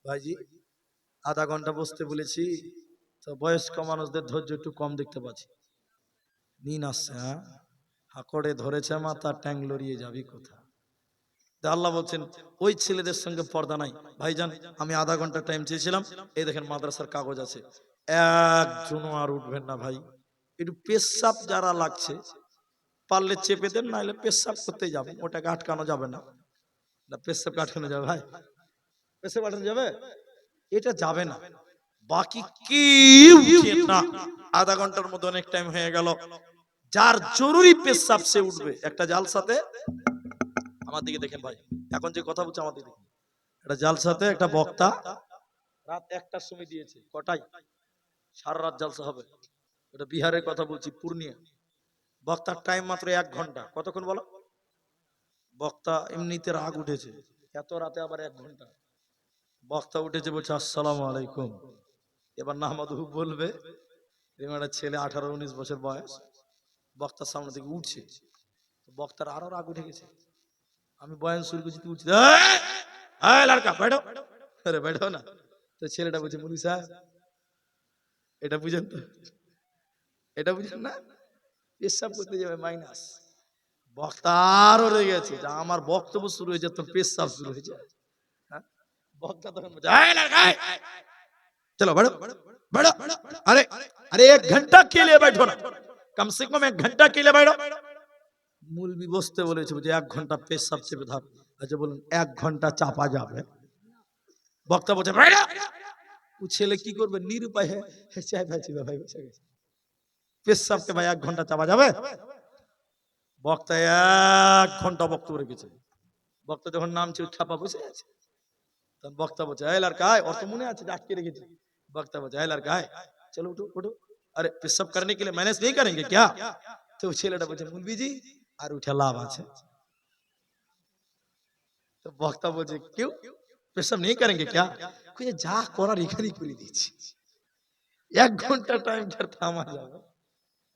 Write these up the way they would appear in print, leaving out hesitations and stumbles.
ভাইজি আধা ঘন্টা বসতে বলেছি, তো বয়স্ক মানুষদের ধৈর্য একটু কম দেখতে পাচ্ছি। নিন আসছে, হ্যাঁ হাঁকড়ে ধরেছে মাথা, ট্যাং লড়িয়ে যাবি কোথা। আল্লাহ বলছেন ওই ছেলেদের সঙ্গে পর্দা নাই। ভাইজান আমি আধা ঘন্টা টাইম চেয়েছিলাম, এই দেখেন মাদ্রাসার কাগজ আছে, একজনও আর উঠবেন না ভাই। একটু পেশাব যারা লাগছে পারলে চেপে দেন, নাহলে পেশাব করতে যাবেন, ওটাকে আটকানো যাবে না। না পেশাবকে আটকানো যাবে ভাই? পেশাব আটকানো যাবে? এটা যাবে না। বাকি কেউ উঠেন না। আধা ঘন্টার মধ্যে অনেক টাইম হয়ে গেল। যার জরুরি পেশাব সে উঠবে। একটা জালসাতে, আমার দিকে দেখেন ভাই, এখন যে কথা বলছে আমার দিকে দেখেন, একটা জালসাতে একটা বক্তা রাত 1টার সময় দিয়েছে। কটায়? সারা রাত জালসা হবে। এটা বিহারের কথা বলছি, পূর্ণিয়া। বক্তার টাইম মাত্র 1 ঘন্টা। কতক্ষণ বলো? বক্তা এমনিতে রাগ উঠেছে, এত রাতে আবার 1 ঘন্টা। বক্তা উঠেছে, বলছে আসসালামু আলাইকুম। এবার নাহমাদুহু বলবে, এবার ছেলে 18-19 বছর বয়স, বক্তার সামনে থেকে উঠছে, বক্তার আরো রাগ উঠে গেছে। আমি বয়ান শুরু করছি, তুই উঠছি, লড়কা बैठो। আরে बैठो না। তো ছেলেটা বলছে মুলি সাহেব, এটা বুঝেন তো, এটা বুঝেন না, পেশাব করতে যাবে মাইনাস। বক্তা আরো রেগে গেছে, যা আমার বক্তব্য শুরু হয়েছে তোর পেশাব শুরু হয়েছে। হ্যাঁ? বক্তা তখন বলছে लड़का चलो बैठो बैठो। अरे अरे 1 घंटा के लिए बैठो ना, कम से कम 1 घंटा के लिए बैठो। মুলবি বসতে বলেছে, যে 1 ঘন্টা পেশাব চেপে থাক। আচ্ছা বলুন 1 ঘন্টা চাপা যাবে? বক্তা বলছে बैठो। ও ছেলে কি করবে, নিরুপায় চাই ভাই ভাই বসে গেছে। পেশাবকে ভাই 1 ঘন্টা চাপা যাবে? বক্তা 1 ঘন্টা বক্তব্য রেখেছে। বক্তা যখন নামছে, ছাপা বসে আছে। তখন বক্তা বলছে लड़का और तो মনে আছে আটকে রেখেছি। বক্তা বলছে लड़का चलो उठो उठो। अरे पेशाब करने के लिए मैनेज नहीं करेंगे क्या? तो ছেলেটা বলছে মুলবি জি আর উঠে লাভ আছে। তো বক্তা বলছে क्यों पेशाब नहीं करेंगे क्या? কই যা করার এখানেই করে দিয়েছি। 1 ঘন্টা টাইম যার থামা যাবে।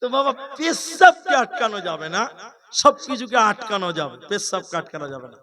তো বাবা পেশাবকে আটকানো যাবে না, সবকিছুকে আটকানো যাবে, পেশাবকে আটকানো যাবে না।